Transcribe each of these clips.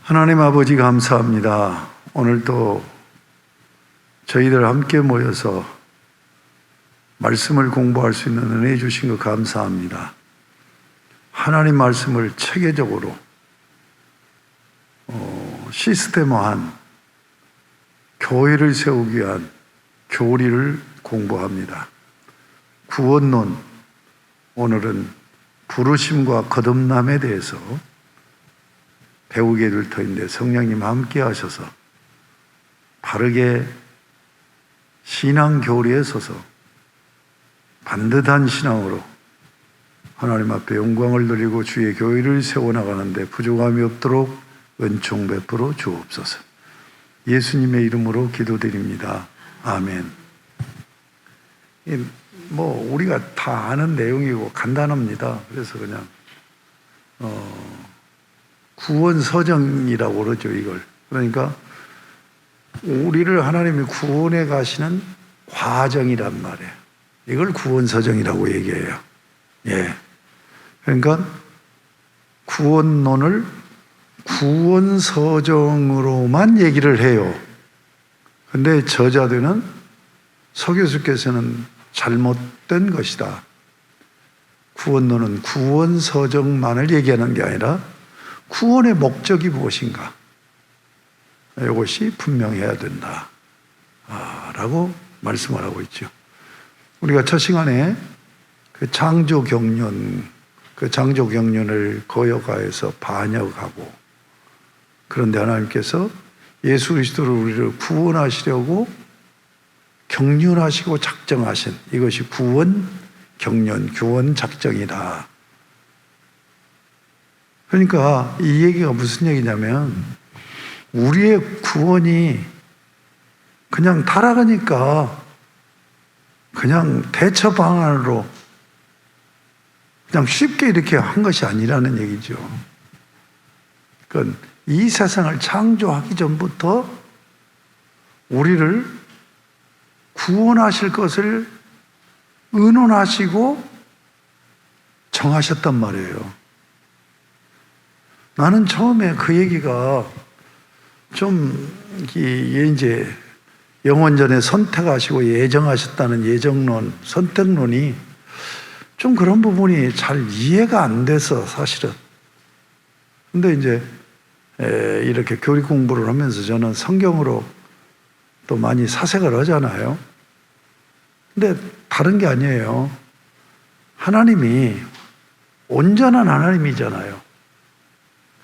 하나님 아버지 감사합니다. 오늘도 저희들 함께 모여서 말씀을 공부할 수 있는 은혜 주신 것 감사합니다. 하나님 말씀을 체계적으로 시스템화한 교회를 세우기 위한 교리를 공부합니다. 구원론, 오늘은 부르심과 거듭남에 대해서 배우게 될 터인데 성령님 함께 하셔서 바르게 신앙 교리에 서서 반듯한 신앙으로 하나님 앞에 영광을 드리고 주의 교회를 세워나가는데 부족함이 없도록 은총 베풀어 주옵소서. 예수님의 이름으로 기도드립니다. 아멘. 우리가 다 아는 내용이고 간단합니다. 그래서 그냥 구원서정이라고 그러죠, 이걸. 그러니까 우리를 하나님이 구원해 가시는 과정이란 말이에요. 이걸 구원서정이라고 얘기해요. 예. 그러니까 구원론을 구원서정으로만 얘기를 해요. 근데 저자들은 서교수께서는 잘못된 것이다. 구원론은 구원서정만을 얘기하는 게 아니라 구원의 목적이 무엇인가? 이것이 분명해야 된다. 라고 말씀을 하고 있죠. 우리가 첫 시간에 그 창조경륜을 거여가해서 반역하고, 그런데 하나님께서 예수 그리스도를 우리를 구원하시려고 경륜하시고 작정하신 이것이 구원, 경륜, 구원 작정이다. 그러니까 이 얘기가 무슨 얘기냐면 우리의 구원이 그냥 타락하니까 그냥 대처 방안으로 그냥 쉽게 이렇게 한 것이 아니라는 얘기죠. 그러니까 이 세상을 창조하기 전부터 우리를 구원하실 것을 의논하시고 정하셨단 말이에요. 나는 처음에 그 얘기가 좀 이제 영원전에 선택하시고 예정하셨다는 예정론, 선택론이 좀 그런 부분이 잘 이해가 안 돼서 사실은. 근데 이제 이렇게 교리 공부를 하면서 저는 성경으로 또 많이 사색을 하잖아요. 근데 다른 게 아니에요. 하나님이 온전한 하나님이잖아요.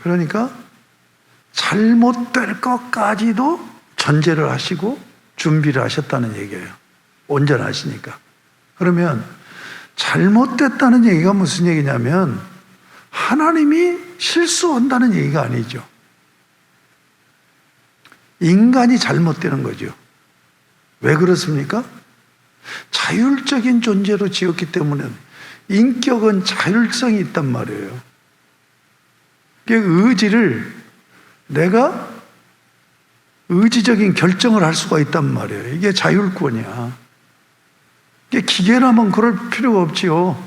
그러니까 잘못될 것까지도 전제를 하시고 준비를 하셨다는 얘기예요. 온전하시니까. 그러면 잘못됐다는 얘기가 무슨 얘기냐면 하나님이 실수한다는 얘기가 아니죠. 인간이 잘못되는 거죠. 왜 그렇습니까? 자율적인 존재로 지었기 때문에 인격은 자율성이 있단 말이에요. 그 의지를 내가 의지적인 결정을 할 수가 있단 말이에요. 이게 자율권이야. 이게 기계라면 그럴 필요가 없지요.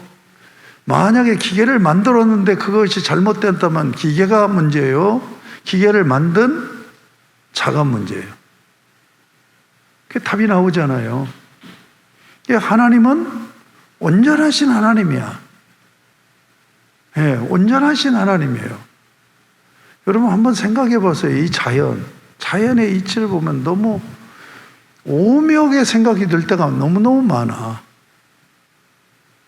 만약에 기계를 만들었는데 그것이 잘못됐다면 기계가 문제예요? 기계를 만든 자가 문제예요. 그게 답이 나오잖아요. 하나님은 온전하신 하나님이야. 예, 온전하신 하나님이에요. 여러분 한번 생각해 보세요. 이 자연의 이치를 보면 너무 오묘하게 생각이 들 때가 너무너무 많아.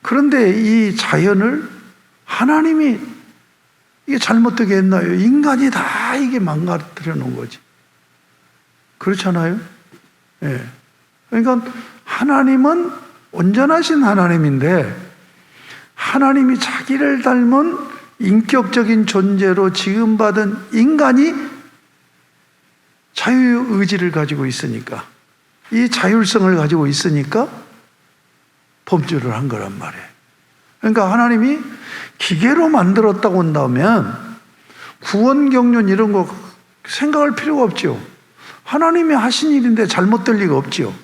그런데 이 자연을 하나님이 이게 잘못되게 했나요? 인간이 다 이게 망가뜨려 놓은 거지. 그렇잖아요? 예. 그러니까 하나님은 온전하신 하나님인데 하나님이 자기를 닮은 인격적인 존재로 지음받은 인간이 자유의지를 가지고 있으니까, 이 자율성을 가지고 있으니까 범죄를 한 거란 말이에요. 그러니까 하나님이 기계로 만들었다고 한다면 구원 경륜 이런 거 생각할 필요가 없죠. 하나님이 하신 일인데 잘못될 리가 없죠.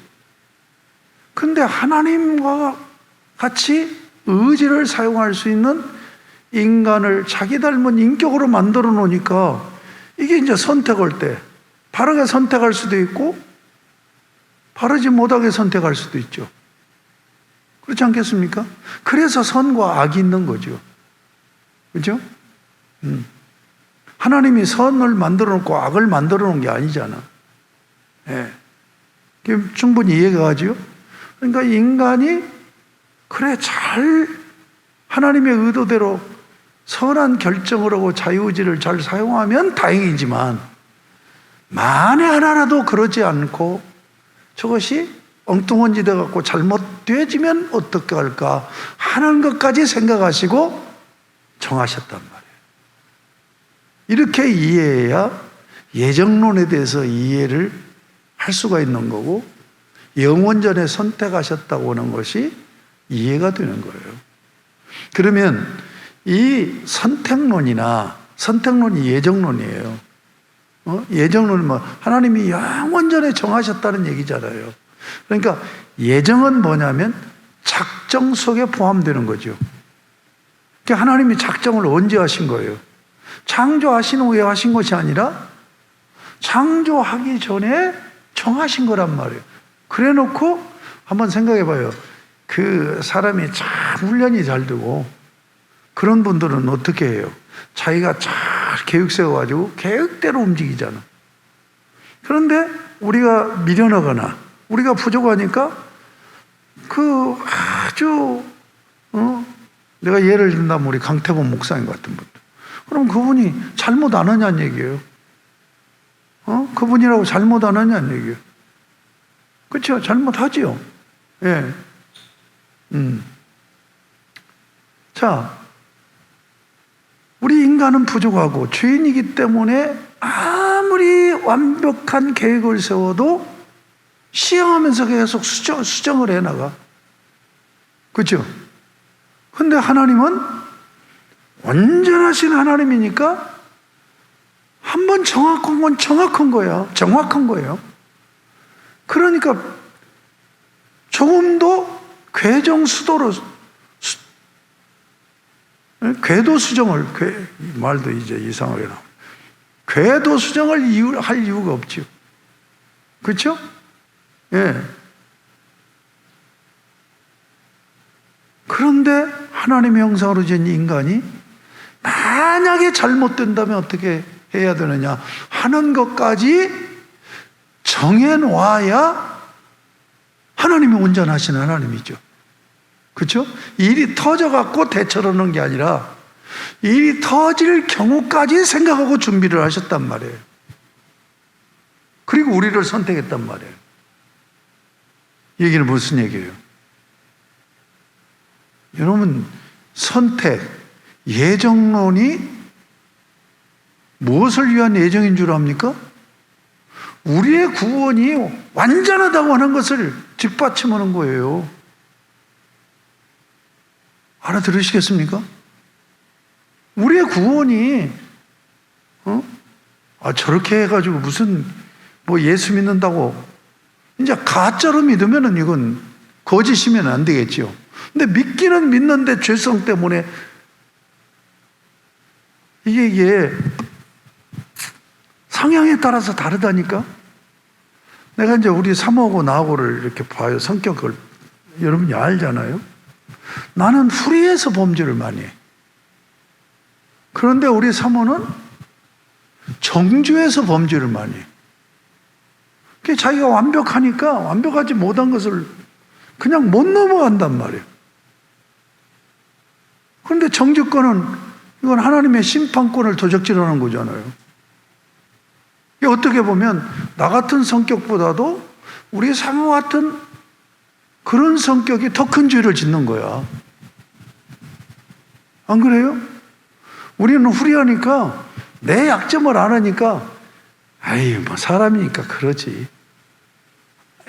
근데 하나님과 같이 의지를 사용할 수 있는 인간을 자기 닮은 인격으로 만들어 놓으니까 이게 이게 이제 선택할 때 바르게 선택할 수도 있고 바르지 못하게 선택할 수도 있죠. 그렇지 않겠습니까? 그래서 선과 악이 있는 거죠. 그렇죠? 하나님이 만들어 놓고 악을 만들어 놓은 게 아니잖아. 예. 충분히 이해가 가죠? 그러니까 인간이 그래 잘 하나님의 의도대로 선한 결정을 하고 자유의지를 잘 사용하면 다행이지만 만에 하나라도 그러지 않고 저것이 엉뚱한 데 갖고 잘못되어지면 어떻게 할까 하는 것까지 생각하시고 정하셨단 말이에요. 이렇게 이해해야 예정론에 대해서 이해를 할 수가 있는 거고 영원전에 선택하셨다고 하는 것이 이해가 되는 거예요. 그러면 이 선택론이 예정론이에요. 예정론은 하나님이 영원전에 정하셨다는 얘기잖아요. 그러니까 예정은 뭐냐면 작정 속에 포함되는 거죠. 그러니까 하나님이 작정을 언제 하신 거예요? 창조하신 후에 하신 것이 아니라 창조하기 전에 정하신 거란 말이에요. 그래 놓고 한번 생각해 봐요. 그 사람이 참 훈련이 잘 되고 그런 분들은 어떻게 해요? 자기가 잘 계획 세워가지고 계획대로 움직이잖아. 그런데 우리가 미련하거나 우리가 부족하니까 그 아주 내가 예를 든다면 우리 강태범 목사님 같은 분들, 그럼 그분이 잘못 안 하냐는 얘기예요. 그분이라고 잘못 안 하냐는 얘기예요. 그렇죠? 잘못하지요. 예. 자, 우리 인간은 부족하고 죄인이기 때문에 아무리 완벽한 계획을 세워도 시행하면서 계속 수정을 해나가. 그렇죠? 근데 하나님은 온전하신 하나님이니까 한 번 정확한 건 정확한 거야. 정확한 거예요. 그러니까 조금도 궤도 수정을, 말도 이제 이상하게 나와. 궤도 수정을 할 이유가 없죠. 그렇죠? 예. 그런데 하나님의 형상으로 진 인간이 만약에 잘못된다면 어떻게 해야 되느냐 하는 것까지 정해놓아야 하나님이 온전하신 하나님이죠. 그렇죠? 일이 터져갖고 대처를 하는 게 아니라 일이 터질 경우까지 생각하고 준비를 하셨단 말이에요. 그리고 우리를 선택했단 말이에요. 얘기는 무슨 얘기예요? 여러분, 선택, 예정론이 무엇을 위한 예정인 줄 압니까? 우리의 구원이 완전하다고 하는 것을 뒷받침하는 거예요. 알아들으시겠습니까? 우리의 구원이 저렇게 해가지고 무슨 예수 믿는다고 이제 가짜로 믿으면은 이건 거짓이면 안 되겠죠. 근데 믿기는 믿는데 죄성 때문에 이게 성향에 따라서 다르다니까. 내가 이제 우리 사모하고 나하고를 이렇게 봐요. 성격을 여러분이 알잖아요. 나는 후리해서 범죄를 많이 해. 그런데 우리 사모는 정죄해서 범죄를 많이 해. 그게 자기가 완벽하니까 완벽하지 못한 것을 그냥 못 넘어간단 말이에요. 그런데 정죄권은 이건 하나님의 심판권을 도적질하는 거잖아요. 어떻게 보면 나 같은 성격보다도 우리 사모 같은 그런 성격이 더 큰 죄를 짓는 거야. 안 그래요? 우리는 후리하니까 내 약점을 아니까 사람이니까 그러지.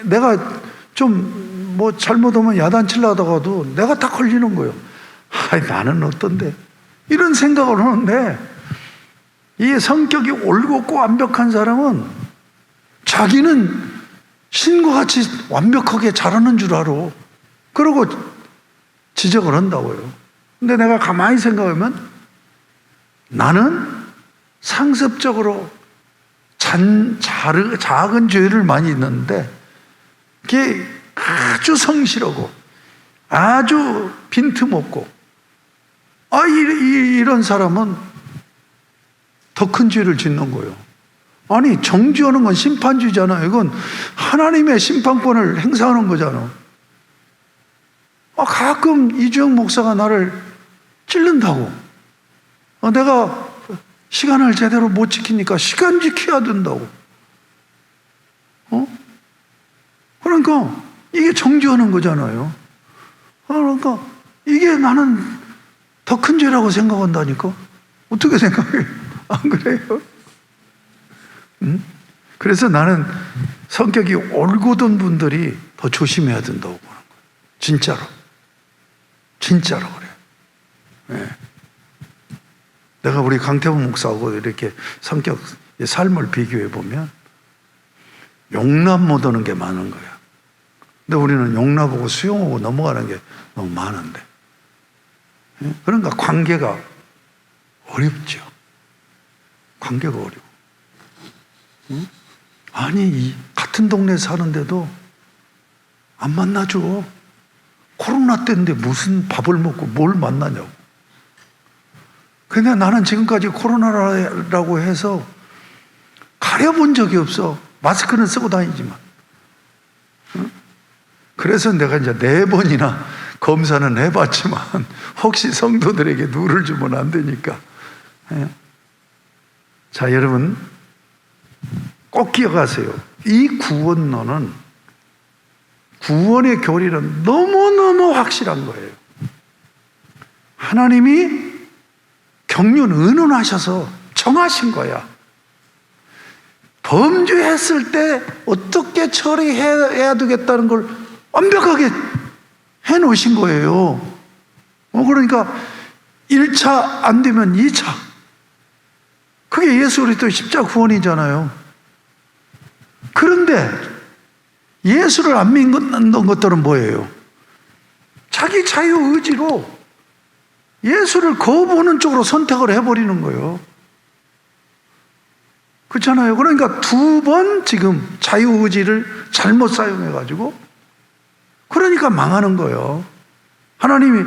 내가 좀 잘못하면 야단치려 하다가도 내가 다 걸리는 거예요. 나는 어떤데? 이런 생각을 하는데 이 성격이 올곧고 완벽한 사람은 자기는 신과 같이 완벽하게 잘하는 줄 알아. 그러고 지적을 한다고요. 근데 내가 가만히 생각하면 나는 상습적으로 작은 죄를 많이 있는데 그게 아주 성실하고 아주 빈틈없고 이런 사람은 더 큰 죄를 짓는 거예요. 아니, 정죄하는 건 심판주의잖아요. 이건 하나님의 심판권을 행사하는 거잖아. 가끔 이주영 목사가 나를 찔른다고. 내가 시간을 제대로 못 지키니까 시간 지켜야 된다고. 그러니까 이게 정죄하는 거잖아요. 그러니까 이게 나는 더 큰 죄라고 생각한다니까. 어떻게 생각해요? 안 그래요? 그래서 나는 성격이 올곧은 분들이 더 조심해야 된다고 보는 거예요. 진짜로 그래요. 네. 내가 우리 강태훈 목사하고 이렇게 성격, 삶을 비교해 보면 용납 못하는 게 많은 거야. 근데 우리는 용납하고 수용하고 넘어가는 게 너무 많은데. 네? 그러니까 관계가 어렵죠. 관계가 어려워. 응? 아니, 같은 동네 사는데도 안 만나줘. 코로나 때인데 무슨 밥을 먹고 뭘 만나냐고. 근데 나는 지금까지 코로나라고 해서 가려본 적이 없어. 마스크는 쓰고 다니지만. 응? 그래서 내가 이제 4번이나 검사는 해봤지만 혹시 성도들에게 누를 주면 안 되니까. 예. 자, 여러분 꼭 기억하세요. 이 구원론은, 구원의 교리는 너무너무 확실한 거예요. 하나님이 경륜 의논하셔서 정하신 거야. 범죄했을 때 어떻게 처리해야 되겠다는 걸 완벽하게 해놓으신 거예요. 그러니까 1차 안 되면 2차. 그게 예수 그리스도의 십자가 구원이잖아요. 그런데 예수를 안 믿는 것들은 뭐예요? 자기 자유의지로 예수를 거부하는 쪽으로 선택을 해버리는 거예요. 그렇잖아요. 그러니까 2번 지금 자유의지를 잘못 사용해가지고 그러니까 망하는 거예요. 하나님이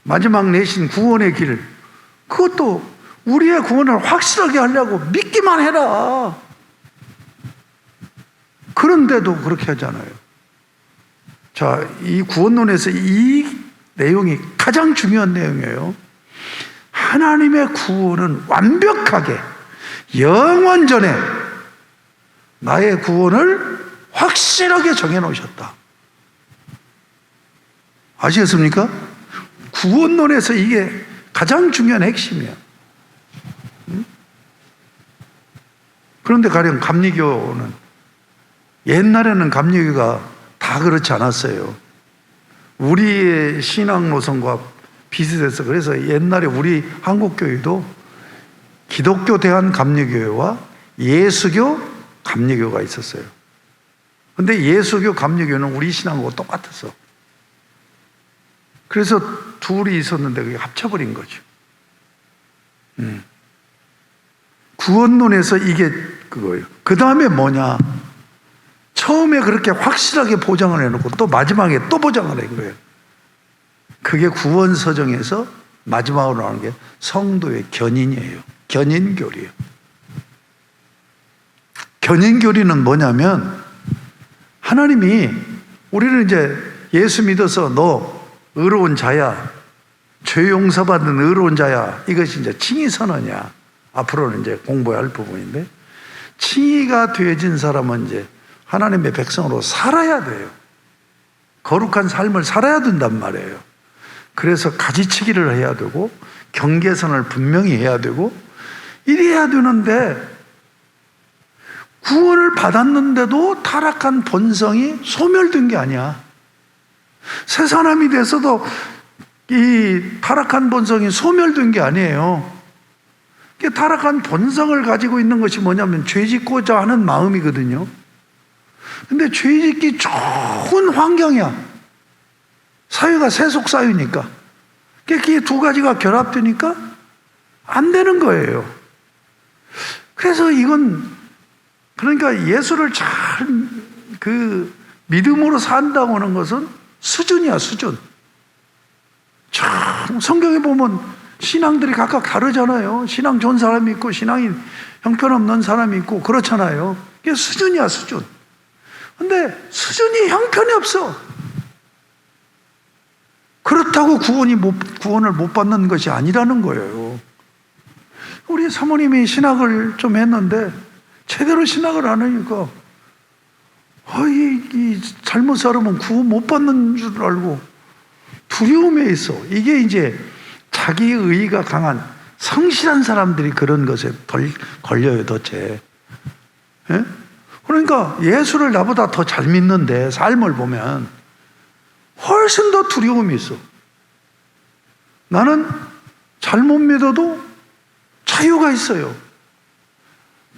마지막 내신 구원의 길, 그것도 우리의 구원을 확실하게 하려고 믿기만 해라. 그런데도 그렇게 하잖아요. 자, 이 구원론에서 이 내용이 가장 중요한 내용이에요. 하나님의 구원은 완벽하게 영원전에 나의 구원을 확실하게 정해놓으셨다. 아시겠습니까? 구원론에서 이게 가장 중요한 핵심이야. 그런데 가령 감리교는, 옛날에는 감리교가 다 그렇지 않았어요. 우리의 신앙 노선과 비슷해서, 그래서 옛날에 우리 한국교회도 기독교 대한 감리교회와 예수교 감리교가 있었어요. 근데 예수교 감리교는 우리 신앙하고 똑같았어. 그래서 둘이 있었는데 그게 합쳐버린 거죠. 구원론에서 이게 그거예요. 그 다음에 뭐냐? 처음에 그렇게 확실하게 보장을 해놓고 또 마지막에 또 보장을 해, 그래요. 그게 구원서정에서 마지막으로 나오는 게 성도의 견인이에요. 견인교리예요. 견인교리는 뭐냐면, 하나님이 우리는 이제 예수 믿어서 너 의로운 자야, 죄 용서받는 의로운 자야, 이것이 이제 칭의선언이야. 앞으로는 이제 공부해야 할 부분인데, 칭의가 되어진 사람은 이제 하나님의 백성으로 살아야 돼요. 거룩한 삶을 살아야 된단 말이에요. 그래서 가지치기를 해야 되고 경계선을 분명히 해야 되고 이래야 되는데, 구원을 받았는데도 타락한 본성이 소멸된 게 아니야. 새 사람이 돼서도 이 타락한 본성이 소멸된 게 아니에요. 타락한 본성을 가지고 있는 것이 뭐냐면 죄짓고자 하는 마음이거든요. 근데 죄짓기 좋은 환경이야. 사회가 세속사회니까. 그게 2가지가 결합되니까 안 되는 거예요. 그래서 이건 그러니까 예수를 잘 믿음으로 산다고 하는 것은 수준이야, 수준. 참 성경에 보면 신앙들이 각각 다르잖아요. 신앙 좋은 사람이 있고 신앙이 형편없는 사람이 있고 그렇잖아요. 이게 수준이야, 수준. 근데 수준이 형편이 없어. 그렇다고 구원을 못 받는 것이 아니라는 거예요. 우리 사모님이 신학을 좀 했는데 제대로 신학을 안 하니까 이 잘못 살으면 구원 못 받는 줄 알고 두려움에 있어. 이게 이제 자기 의의가 강한 성실한 사람들이 그런 것에 덜 걸려요, 도대체. 예? 그러니까 예수를 나보다 더 잘 믿는데 삶을 보면 훨씬 더 두려움이 있어. 나는 잘못 믿어도 자유가 있어요.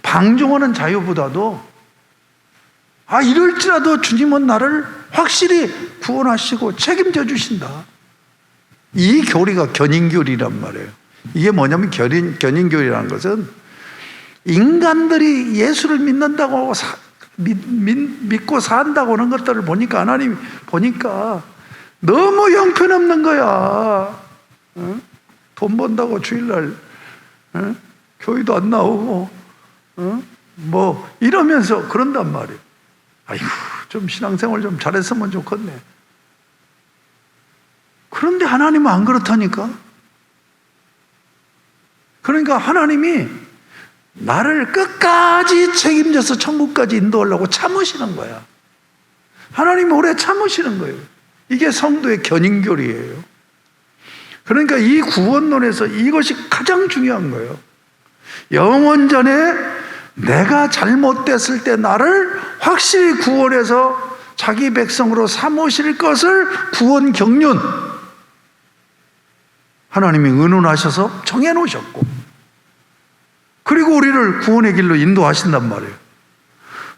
방종하는 자유보다도 이럴지라도 주님은 나를 확실히 구원하시고 책임져 주신다. 이 교리가 견인교리란 말이에요. 이게 뭐냐면 견인교리라는 것은 인간들이 예수를 믿는다고 믿고 산다고 하는 것들을 보니까 하나님이 보니까 너무 형편없는 거야. 돈 번다고 주일날 교회도 안 나오고 뭐 이러면서 그런단 말이에요. 아이고, 좀 신앙생활 좀 잘했으면 좋겠네. 그런데 하나님은 안 그렇다니까. 그러니까 하나님이 나를 끝까지 책임져서 천국까지 인도하려고 참으시는 거야. 하나님이 오래 참으시는 거예요. 이게 성도의 견인교리예요. 그러니까 이 구원론에서 이것이 가장 중요한 거예요. 영원전에 내가 잘못됐을 때 나를 확실히 구원해서 자기 백성으로 삼으실 것을 구원 경륜 하나님이 의논하셔서 정해놓으셨고, 그리고 우리를 구원의 길로 인도하신단 말이에요.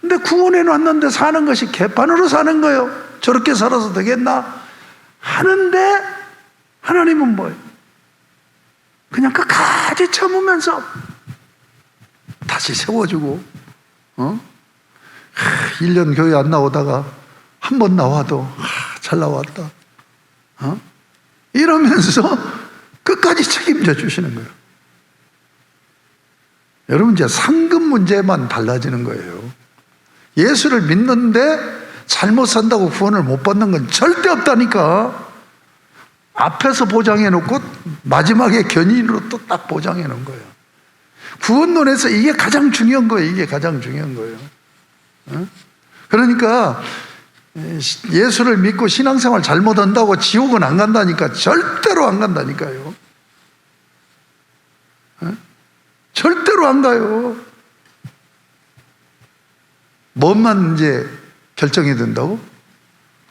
근데 구원해놨는데 사는 것이 개판으로 사는 거예요. 저렇게 살아서 되겠나 하는데 하나님은 뭐예요? 그냥 끝까지 참으면서 다시 세워주고, 1년 교회 안 나오다가 한 번 나와도 잘 나왔다, 이러면서 끝까지 책임져 주시는 거예요. 여러분, 이제 상급 문제만 달라지는 거예요. 예수를 믿는데 잘못 산다고 구원을 못 받는 건 절대 없다니까. 앞에서 보장해 놓고 마지막에 견인으로 또 딱 보장해 놓은 거예요. 구원론에서 이게 가장 중요한 거예요. 이게 가장 중요한 거예요. 그러니까 예수를 믿고 신앙생활 잘못한다고 지옥은 안 간다니까. 절대로 안 간다니까요. 절대로 안 가요. 뭐만 이제 결정이 된다고?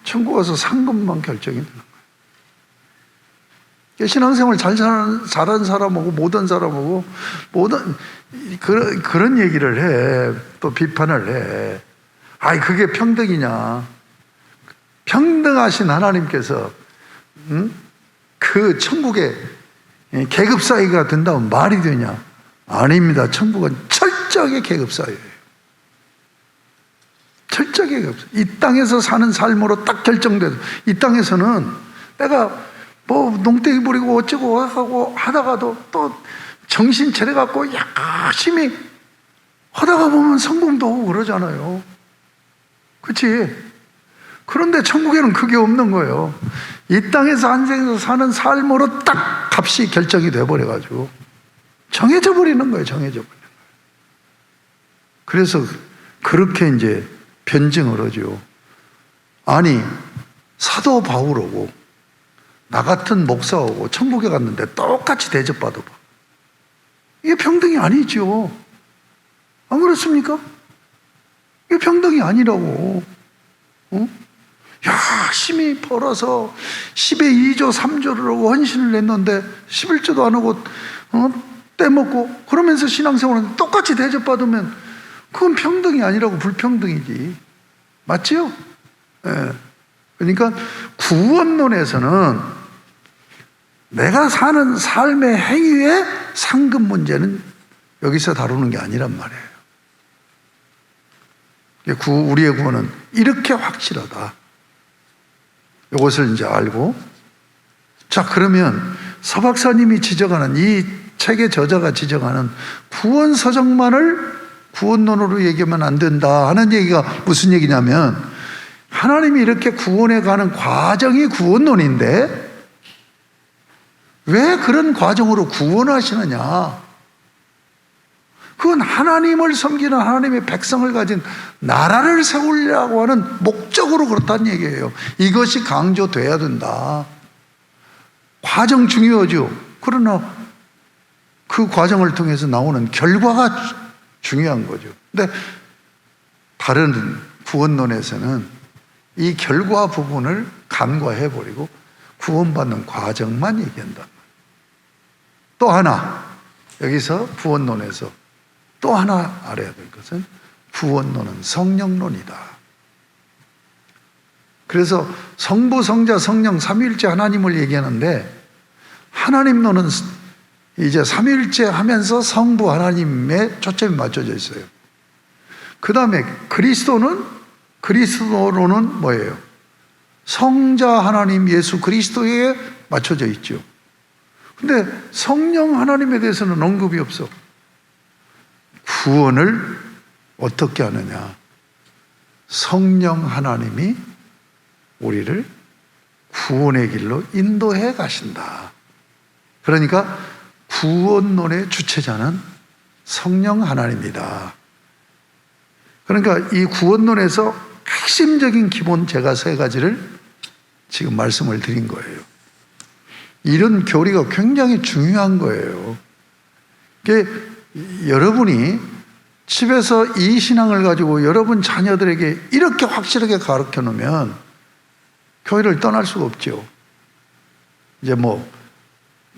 천국 가서 상급만 결정이 되는 거예요. 신앙생활 잘하는 사람하고 못한 사람하고 그런 얘기를 해. 또 비판을 해. 그게 평등이냐? 평등하신 하나님께서 그 천국에 계급 사회가 된다면 말이 되냐? 아닙니다. 천국은 철저하게 계급 사회예요. 철저하게 계급 사회. 이 땅에서 사는 삶으로 딱 결정돼서, 이 땅에서는 내가 뭐 농땡이 부리고 어쩌고 하고 하다가도 또 정신 차려갖고 열심히 하다가 보면 성공도 오고 그러잖아요. 그렇지? 그런데 천국에는 그게 없는 거예요. 이 땅에서 한생에서 사는 삶으로 딱 값이 결정이 돼버려가지고 정해져 버리는 거예요. 정해져 버리는 거예요. 그래서 그렇게 이제 변증을 하죠. 아니, 사도 바울하고 나 같은 목사하고 천국에 갔는데 똑같이 대접받아 봐. 이게 평등이 아니죠. 안 그렇습니까? 이게 평등이 아니라고. 열심히 벌어서 10의 2조 3조를 하고 헌신을 했는데 11조도 안 하고 떼먹고 그러면서 신앙생활을 똑같이 대접받으면 그건 평등이 아니라고 불평등이지. 맞지요? 예. 그러니까 구원론에서는 내가 사는 삶의 행위의 상급 문제는 여기서 다루는 게 아니란 말이에요. 우리의 구원은 이렇게 확실하다. 이것을 이제 알고, 자, 그러면 서 박사님이 지적하는, 이 책의 저자가 지적하는 구원 서정만을 구원론으로 얘기하면 안 된다 하는 얘기가 무슨 얘기냐면, 하나님이 이렇게 구원해 가는 과정이 구원론인데 왜 그런 과정으로 구원하시느냐? 그건 하나님을 섬기는 하나님의 백성을 가진 나라를 세우려고 하는 목적으로 그렇다는 얘기예요. 이것이 강조돼야 된다. 과정 중요하죠. 그러나 그 과정을 통해서 나오는 결과가 중요한 거죠. 근데 다른 구원론에서는 이 결과 부분을 간과해버리고 구원받는 과정만 얘기한단 말이에요. 또 하나, 여기서 구원론에서 또 하나 알아야 될 것은 구원론은 성령론이다. 그래서 성부, 성자, 성령, 삼위일체 하나님을 얘기하는데, 하나님론은 이제 삼위일체 하면서 성부 하나님에 초점이 맞춰져 있어요. 그 다음에 그리스도론은 뭐예요? 성자 하나님 예수 그리스도에 맞춰져 있죠. 근데 성령 하나님에 대해서는 언급이 없어. 구원을 어떻게 하느냐? 성령 하나님이 우리를 구원의 길로 인도해 가신다. 그러니까 구원론의 주체자는 성령 하나님이다. 그러니까 이 구원론에서 핵심적인 기본 제가 세 가지를 지금 말씀을 드린 거예요. 이런 교리가 굉장히 중요한 거예요. 여러분이 집에서 이 신앙을 가지고 여러분 자녀들에게 이렇게 확실하게 가르쳐 놓으면 교회를 떠날 수가 없죠. 이제 뭐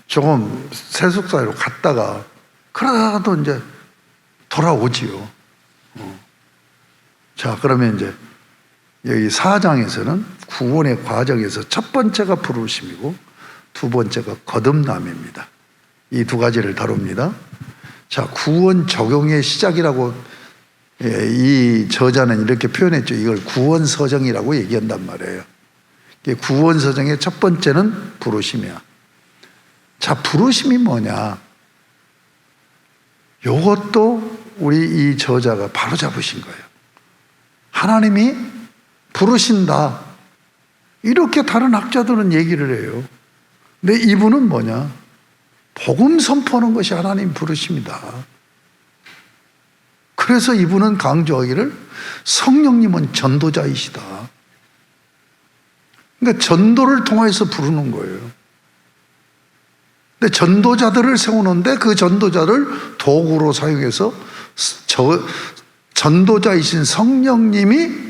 조금 세속사회로 갔다가 그러다가도 이제 돌아오지요. 자, 그러면 이제 여기 4장에서는 구원의 과정에서 첫 번째가 부르심이고 두 번째가 거듭남입니다. 이 두 가지를 다룹니다. 자, 구원 적용의 시작이라고 이 저자는 이렇게 표현했죠. 이걸 구원서정이라고 얘기한단 말이에요. 구원서정의 첫 번째는 부르심이야. 자, 부르심이 뭐냐? 이것도 우리 이 저자가 바로 잡으신 거예요. 하나님이 부르신다. 이렇게 다른 학자들은 얘기를 해요. 근데 이분은 뭐냐? 복음 선포하는 것이 하나님 부르심이다. 그래서 이분은 강조하기를 성령님은 전도자이시다. 그러니까 전도를 통해서 부르는 거예요. 근데 전도자들을 세우는데 그 전도자를 도구로 사용해서 전도자이신 성령님이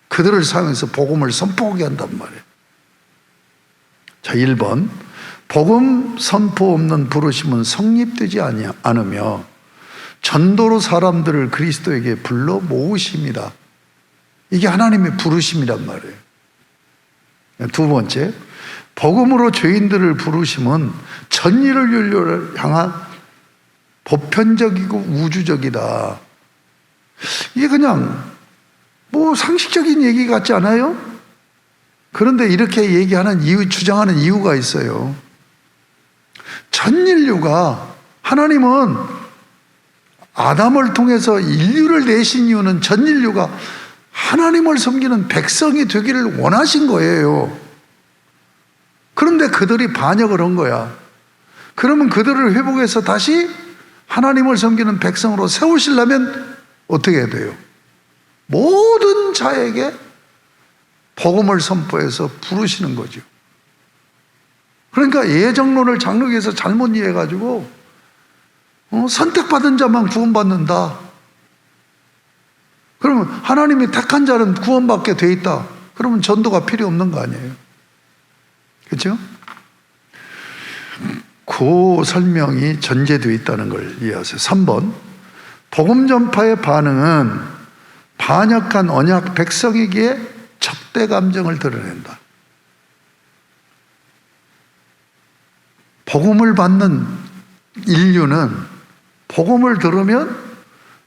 그들을 사용해서 복음을 선포하게 한단 말이에요. 자, 1번. 복음 선포 없는 부르심은 성립되지 않으며 전도로 사람들을 그리스도에게 불러 모으심이다. 이게 하나님의 부르심이란 말이에요. 두 번째, 복음으로 죄인들을 부르심은 전 인류를 향한 보편적이고 우주적이다. 이게 그냥 뭐 상식적인 얘기 같지 않아요? 그런데 이렇게 얘기하는 주장하는 이유가 있어요. 전 인류가, 하나님은 아담을 통해서 인류를 내신 이유는 전 인류가 하나님을 섬기는 백성이 되기를 원하신 거예요. 그런데 그들이 반역을 한 거야. 그러면 그들을 회복해서 다시 하나님을 섬기는 백성으로 세우시려면 어떻게 해야 돼요? 모든 자에게 복음을 선포해서 부르시는 거죠. 그러니까 예정론을 장로교에서 잘못 이해해가지고 선택받은 자만 구원받는다. 그러면 하나님이 택한 자는 구원받게 돼 있다. 그러면 전도가 필요 없는 거 아니에요? 그렇죠? 그 설명이 전제되어 있다는 걸 이해하세요. 3번. 복음 전파의 반응은 반역한 언약 백성에게 적대 감정을 드러낸다. 복음을 받는 인류는 복음을 들으면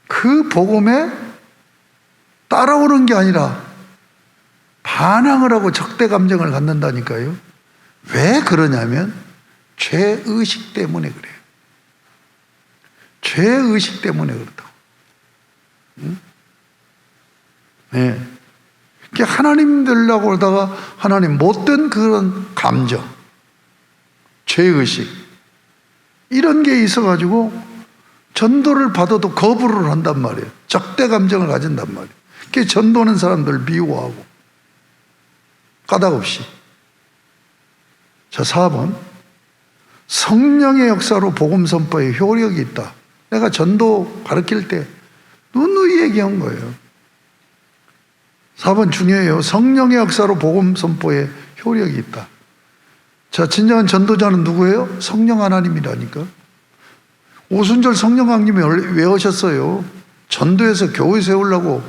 그 복음에 따라오는 게 아니라 반항을 하고 적대 감정을 갖는다니까요. 왜 그러냐면 죄의식 때문에 그래요. 죄의식 때문에 그렇다고. 응? 네. 하나님 되려고 그러다가 하나님 못된 그런 감정, 죄의식 이런 게 있어가지고 전도를 받아도 거부를 한단 말이에요. 적대 감정을 가진단 말이에요. 그게 전도하는 사람들 미워하고 까닭없이. 자, 4번. 성령의 역사로 복음 선포에 효력이 있다. 내가 전도 가르칠 때 누누이 얘기한 거예요. 4번 중요해요. 성령의 역사로 복음 선포에 효력이 있다. 자, 진정한 전도자는 누구예요? 성령 하나님이라니까. 오순절 성령 강림이 왜 오셨어요? 전도해서 교회 세우려고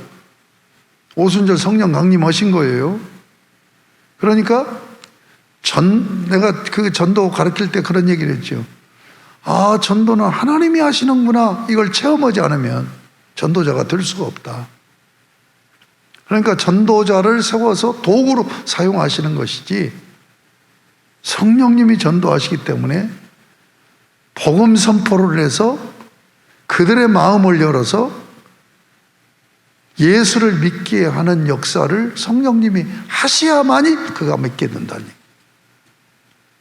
오순절 성령 강림하신 거예요. 그러니까 내가 그 전도 가르칠 때 그런 얘기를 했죠. 아, 전도는 하나님이 하시는구나. 이걸 체험하지 않으면 전도자가 될 수가 없다. 그러니까 전도자를 세워서 도구로 사용하시는 것이지 성령님이 전도하시기 때문에 복음 선포를 해서 그들의 마음을 열어서 예수를 믿게 하는 역사를 성령님이 하셔야만이 그가 믿게 된다니.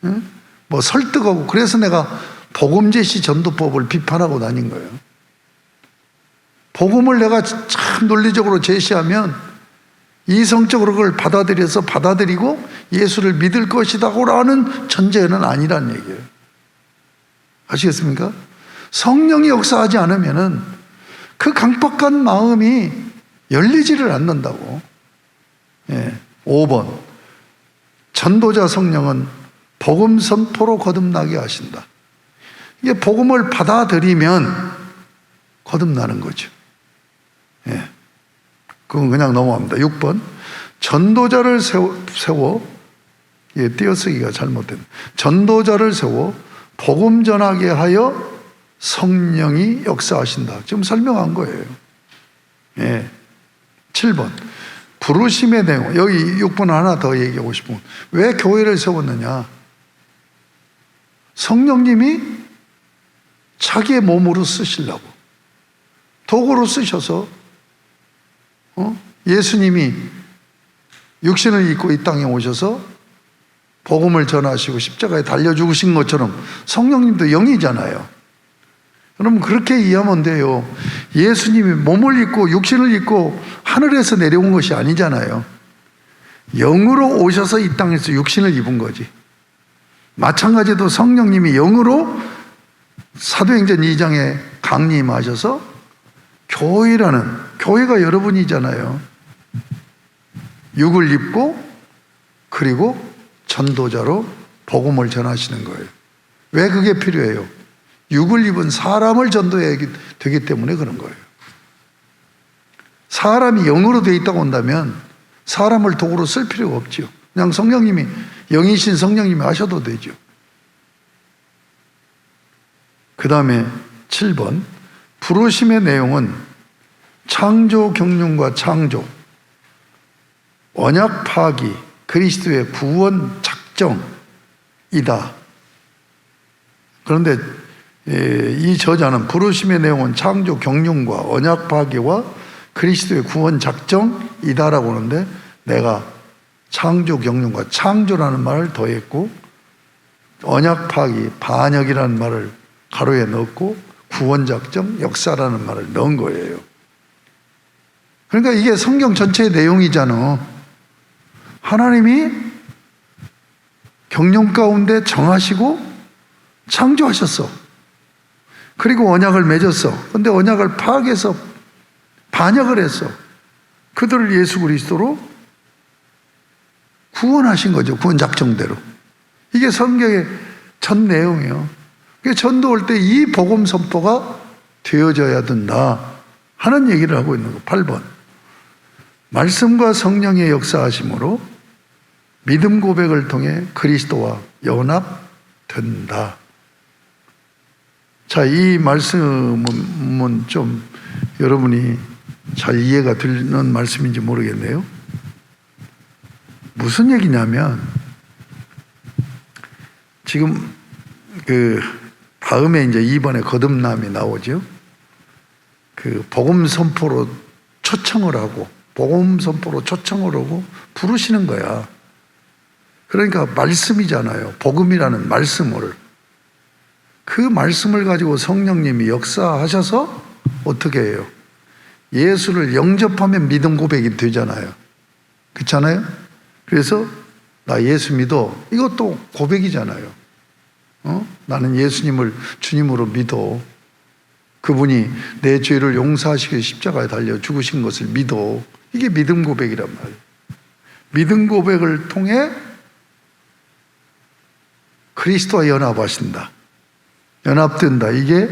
응? 뭐 설득하고 그래서 내가 복음 제시 전도법을 비판하고 다닌 거예요. 복음을 내가 참 논리적으로 제시하면 이성적으로 그걸 받아들이고 예수를 믿을 것이다고 라는 전제는 아니란 얘기예요. 아시겠습니까? 성령이 역사하지 않으면은 그 강박한 마음이 열리지를 않는다고. 예. 5번. 전도자 성령은 복음 선포로 거듭나게 하신다. 이게 복음을 받아들이면 거듭나는 거죠. 예. 그건 그냥 넘어갑니다. 6번. 전도자를 세워 예, 띄어쓰기가 잘못된. 전도자를 세워 복음 전하게 하여 성령이 역사하신다. 지금 설명한 거예요. 예. 7번. 부르심의 내용. 여기 6번 하나 더 얘기하고 싶은. 왜 교회를 세웠느냐? 성령님이 자기의 몸으로 쓰시려고. 도구로 쓰셔서 예수님이 육신을 입고 이 땅에 오셔서 복음을 전하시고 십자가에 달려 죽으신 것처럼 성령님도 영이잖아요. 그럼 그렇게 이해하면 돼요. 예수님이 몸을 입고 육신을 입고 하늘에서 내려온 것이 아니잖아요. 영으로 오셔서 이 땅에서 육신을 입은 거지. 마찬가지로 성령님이 영으로 사도행전 2장에 강림하셔서 교회가 여러분이잖아요. 육을 입고 그리고 전도자로 복음을 전하시는 거예요. 왜 그게 필요해요? 육을 입은 사람을 전도해야 되기 때문에 그런 거예요. 사람이 영으로 되어 있다고 한다면 사람을 도구로 쓸 필요가 없죠. 그냥 성령님이, 영이신 성령님이 하셔도 되죠. 그 다음에 7번. 부르심의 내용은 창조 경륜과 창조, 언약 파기, 그리스도의 구원 작정이다. 그런데 이 저자는 부르심의 내용은 창조 경륜과 언약 파기와 그리스도의 구원 작정이다라고 하는데 내가 창조 경륜과 창조라는 말을 더했고 언약 파기, 반역이라는 말을 가로에 넣었고 구원 작정, 역사라는 말을 넣은 거예요. 그러니까 이게 성경 전체의 내용이잖아. 하나님이 경륜 가운데 정하시고 창조하셨어. 그리고 언약을 맺었어. 그런데 언약을 파악해서 반역을 했어. 그들을 예수 그리스도로 구원하신 거죠. 구원 작정대로. 이게 성경의 전 내용이에요. 전도 올 때 이 복음 선포가 되어져야 된다 하는 얘기를 하고 있는 거. 8번. 말씀과 성령의 역사하심으로 믿음 고백을 통해 그리스도와 연합된다. 자, 이 말씀은 좀 여러분이 잘 이해가 되는 말씀인지 모르겠네요. 무슨 얘기냐면 지금 다음에 이제 이번에 거듭남이 나오죠. 복음 선포로 초청을 하고 부르시는 거야. 그러니까 말씀이잖아요. 복음이라는 말씀을. 그 말씀을 가지고 성령님이 역사하셔서 어떻게 해요? 예수를 영접하면 믿음 고백이 되잖아요. 그렇잖아요? 그래서 나 예수 믿어. 이것도 고백이잖아요. 나는 예수님을 주님으로 믿어. 그분이 내 죄를 용서하시기 위해 십자가에 달려 죽으신 것을 믿어. 이게 믿음 고백이란 말이에요. 믿음 고백을 통해 그리스도와 연합하신다. 연합된다. 이게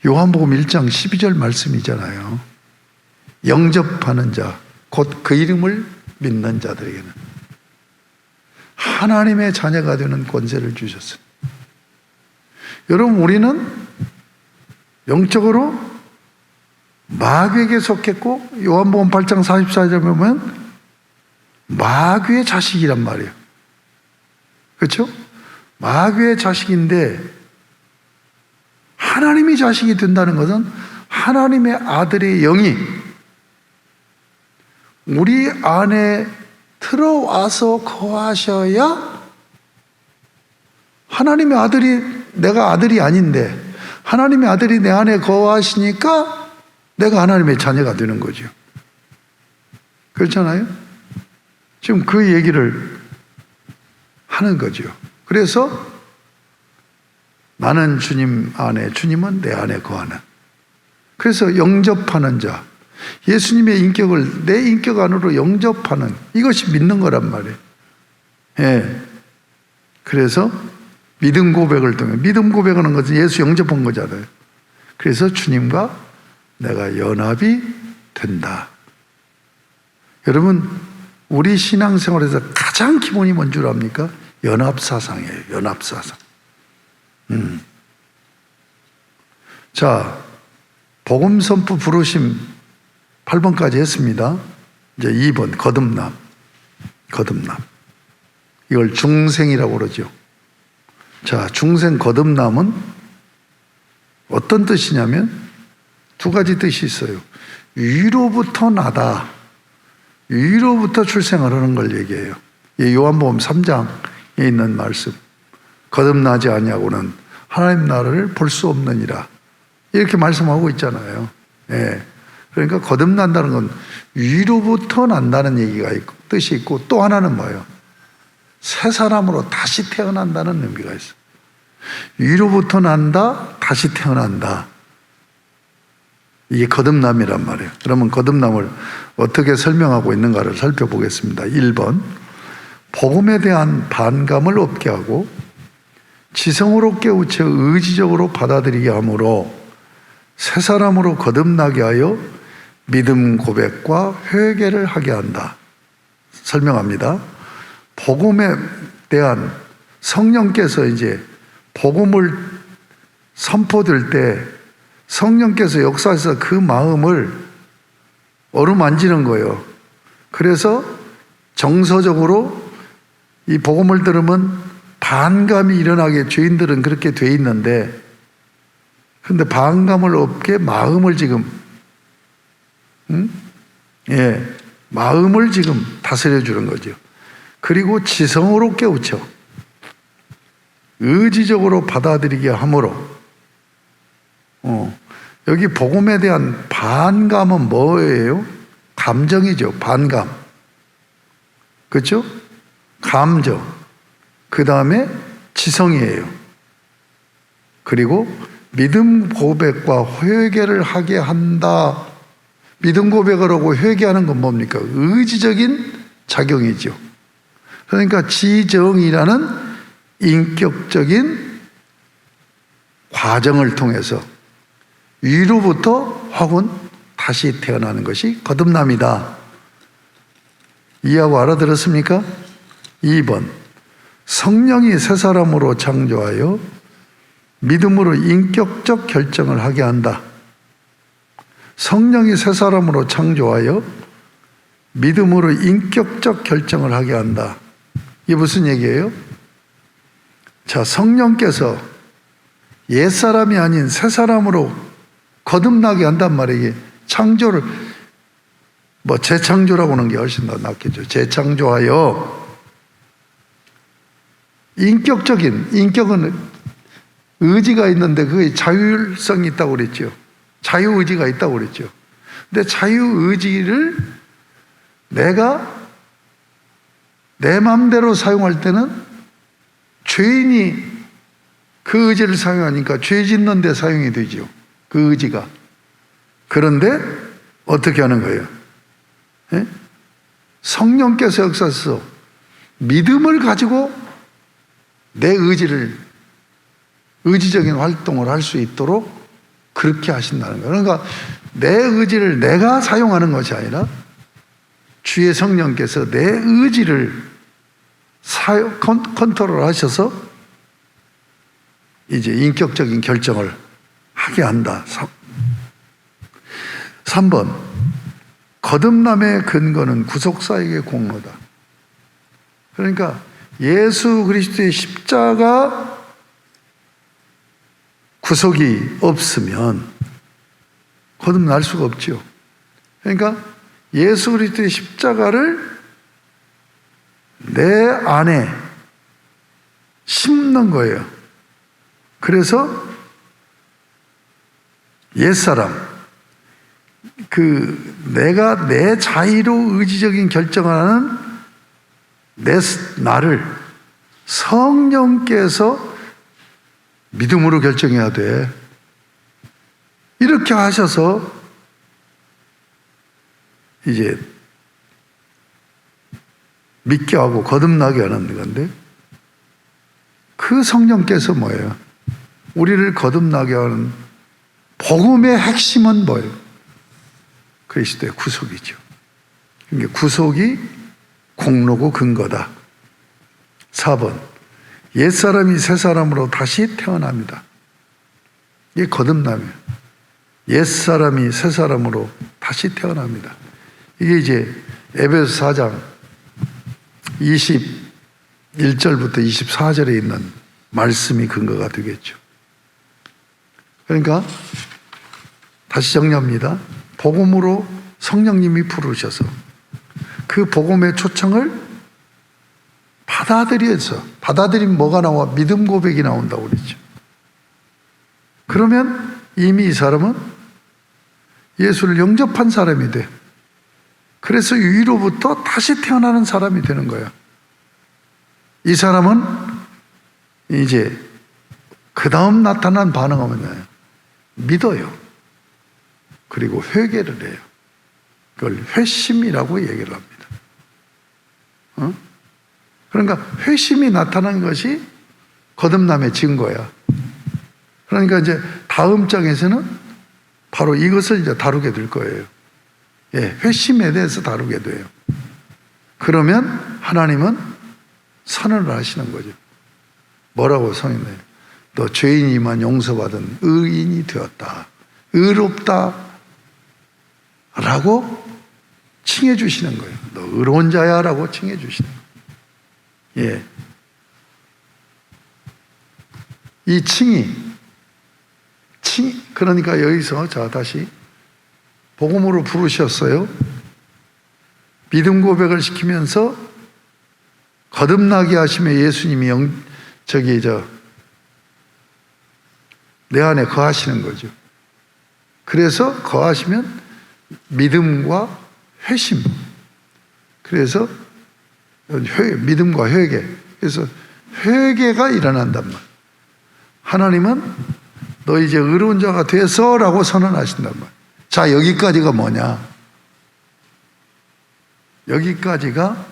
요한복음 1장 12절 말씀이잖아요. 영접하는 자, 곧 그 이름을 믿는 자들에게는 하나님의 자녀가 되는 권세를 주셨어요. 여러분, 우리는 영적으로 마귀에게 속했고, 요한복음 8장 44절에 보면 마귀의 자식이란 말이에요. 그렇죠? 마귀의 자식인데 하나님이 자식이 된다는 것은 하나님의 아들의 영이 우리 안에 들어와서 거하셔야 하나님의 아들이, 내가 아들이 아닌데 하나님의 아들이 내 안에 거하시니까 내가 하나님의 자녀가 되는 거죠. 그렇잖아요? 지금 그 얘기를 하는 거죠. 그래서 나는 주님 안에, 주님은 내 안에 거하는. 그래서 영접하는 자, 예수님의 인격을 내 인격 안으로 영접하는, 이것이 믿는 거란 말이에요. 예. 그래서 믿음 고백을 통해, 믿음 고백하는 것은 예수 영접한 거잖아요. 그래서 주님과 내가 연합이 된다. 여러분, 우리 신앙생활에서 가장 기본이 뭔 줄 압니까? 연합사상이에요. 연합사상. 자, 복음 선포 부르심 8번까지 했습니다. 이제 2번 거듭남. 이걸 중생이라고 그러죠. 자, 중생 거듭남은 어떤 뜻이냐면 두 가지 뜻이 있어요. 위로부터 나다. 위로부터 출생을 하는 걸 얘기해요. 요한복음 3장에 있는 말씀. 거듭나지 아니하고는 하나님 나라를 볼 수 없느니라. 이렇게 말씀하고 있잖아요. 예. 그러니까 거듭난다는 건 위로부터 난다는 얘기가 있고, 뜻이 있고, 또 하나는 뭐예요? 새 사람으로 다시 태어난다는 의미가 있어요. 위로부터 난다, 다시 태어난다. 이게 거듭남이란 말이에요. 그러면 거듭남을 어떻게 설명하고 있는가를 살펴보겠습니다. 1번, 복음에 대한 반감을 없게 하고 지성으로 깨우쳐 의지적으로 받아들이게 하므로 새 사람으로 거듭나게 하여 믿음 고백과 회개를 하게 한다. 설명합니다. 복음에 대한, 성령께서 이제 복음을 선포될 때 성령께서 역사해서 그 마음을 어루만지는 거예요. 그래서 정서적으로 이 복음을 들으면 반감이 일어나게, 죄인들은 그렇게 돼 있는데, 그런데 반감을 없게 마음을 지금 마음을 지금 다스려 주는 거죠. 그리고 지성으로 깨우쳐 의지적으로 받아들이게 함으로, 여기 복음에 대한 반감은 뭐예요? 감정이죠. 반감. 그렇죠? 감정. 그 다음에 지성이에요. 그리고 믿음 고백과 회개를 하게 한다. 믿음 고백을 하고 회개하는 건 뭡니까? 의지적인 작용이죠. 그러니까 지정이라는 인격적인 과정을 통해서 위로부터 혹은 다시 태어나는 것이 거듭남이다. 이해하고 알아들었습니까? 2번, 성령이 새 사람으로 창조하여 믿음으로 인격적 결정을 하게 한다. 성령이 새 사람으로 창조하여 믿음으로 인격적 결정을 하게 한다. 이게 무슨 얘기예요? 자, 성령께서 옛사람이 아닌 새 사람으로 거듭나게 한단 말이에요. 이게 창조를, 재창조라고 하는 게 훨씬 더 낫겠죠. 재창조하여 인격은 의지가 있는데 그게 자율성이 있다고 그랬죠. 자유의지가 있다고 그랬죠. 근데 자유의지를 내가 내 마음대로 사용할 때는 죄인이 그 의지를 사용하니까 죄 짓는 데 사용이 되죠. 그 의지가. 그런데 어떻게 하는 거예요? 예? 성령께서 역사하셔서 믿음을 가지고 내 의지적인 활동을 할 수 있도록 그렇게 하신다는 거예요. 그러니까 내 의지를 내가 사용하는 것이 아니라 주의 성령께서 내 의지를 컨트롤 하셔서 이제 인격적인 결정을 하게 한다. 3번, 거듭남의 근거는 구속사역의 공로다. 그러니까 예수 그리스도의 십자가 구속이 없으면 거듭날 수가 없죠. 그러니까 예수 그리스도의 십자가를 내 안에 심는 거예요. 그래서 옛사람, 내가 내 자의로 의지적인 결정을 하는 나를 성령께서 믿음으로 결정해야 돼. 이렇게 하셔서 이제 믿게 하고 거듭나게 하는 건데, 그 성령께서 뭐예요? 우리를 거듭나게 하는 복음의 핵심은 뭐예요? 그리스도의 구속이죠. 그러니까 구속이 공로고 근거다. 4번, 옛사람이 새사람으로 다시 태어납니다. 이게 거듭남이에요. 옛사람이 새사람으로 다시 태어납니다. 이게 이제 에베소 4장 21절부터 24절에 있는 말씀이 근거가 되겠죠. 그러니까 다시 정리합니다. 복음으로 성령님이 부르셔서 그 복음의 초청을 받아들이면 뭐가 나와? 믿음 고백이 나온다고 그랬죠. 그러면 이미 이 사람은 예수를 영접한 사람이 돼. 그래서 위로부터 다시 태어나는 사람이 되는 거야. 이 사람은 이제 그 다음 나타난 반응은 뭐냐요? 믿어요. 그리고 회개를 해요. 그걸 회심이라고 얘기를 합니다. 그러니까 회심이 나타난 것이 거듭남의 증거야. 그러니까 이제 다음 장에서는 바로 이것을 이제 다루게 될 거예요. 예, 회심에 대해서 다루게 돼요. 그러면 하나님은 선언을 하시는 거죠. 뭐라고 선언해요? 너 죄인이만 용서받은 의인이 되었다. 의롭다. 라고 칭해 주시는 거예요. 너 의로운 자야 라고 칭해 주시는 거예요. 예. 이 그러니까 여기서 자 다시 복음으로 부르셨어요. 믿음 고백을 시키면서 거듭나게 하시며 예수님이 내 안에 거하시는 거죠. 그래서 거하시면 믿음과 회심. 그래서 믿음과 회개. 그래서 회개가 일어난단 말이에요. 하나님은 너 이제 의로운 자가 돼서 라고 선언하신단 말이에요. 자, 여기까지가 뭐냐? 여기까지가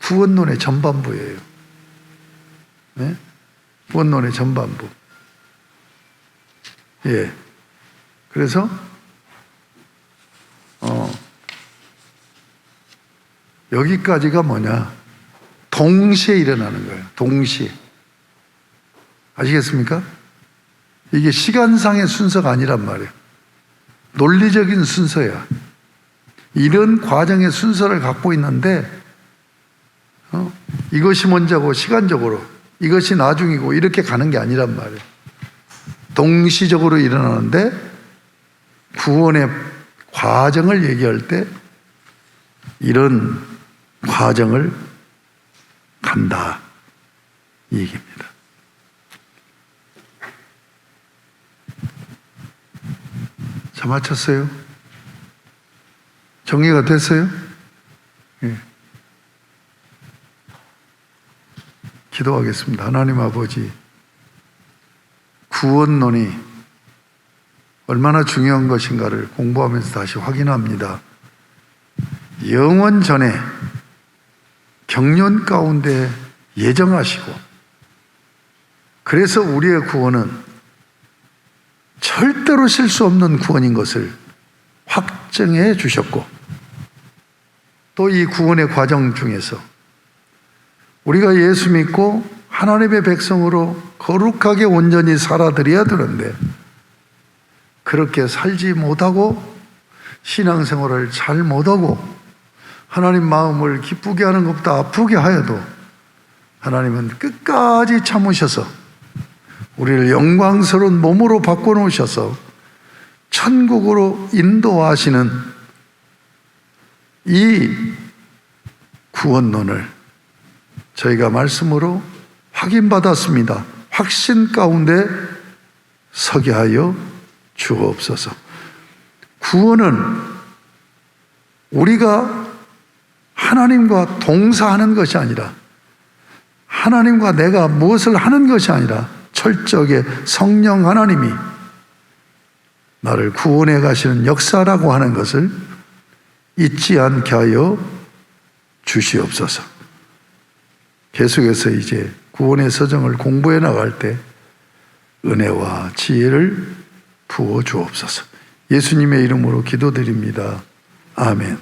구원론의 전반부예요. 네? 구원론의 전반부. 예. 그래서 여기까지가 뭐냐? 동시에 일어나는 거예요. 동시에. 아시겠습니까? 이게 시간상의 순서가 아니란 말이에요. 논리적인 순서야. 이런 과정의 순서를 갖고 있는데 이것이 먼저고 시간적으로 이것이 나중이고 이렇게 가는 게 아니란 말이에요. 동시적으로 일어나는데 구원의 과정을 얘기할 때 이런 과정을 간다 이 얘기입니다. 자, 마쳤어요? 정리가 됐어요? 예. 기도하겠습니다. 하나님 아버지, 구원론이 얼마나 중요한 것인가를 공부하면서 다시 확인합니다. 영원 전에 경륜 가운데 예정하시고, 그래서 우리의 구원은 절대로 실수 없는 구원인 것을 확증해 주셨고, 또 이 구원의 과정 중에서 우리가 예수 믿고 하나님의 백성으로 거룩하게 온전히 살아드려야 되는데 그렇게 살지 못하고 신앙생활을 잘 못하고 하나님 마음을 기쁘게 하는 것보다 아프게 하여도 하나님은 끝까지 참으셔서 우리를 영광스러운 몸으로 바꿔놓으셔서 천국으로 인도하시는 이 구원론을 저희가 말씀으로 확인받았습니다. 확신 가운데 서게 하여 주옵소서. 구원은 우리가 하나님과 동사하는 것이 아니라 하나님과 내가 무엇을 하는 것이 아니라 철저하게 성령 하나님이 나를 구원해 가시는 역사라고 하는 것을 잊지 않게 하여 주시옵소서. 계속해서 이제 구원의 서정을 공부해 나갈 때 은혜와 지혜를 부어 주옵소서. 예수님의 이름으로 기도드립니다. 아멘.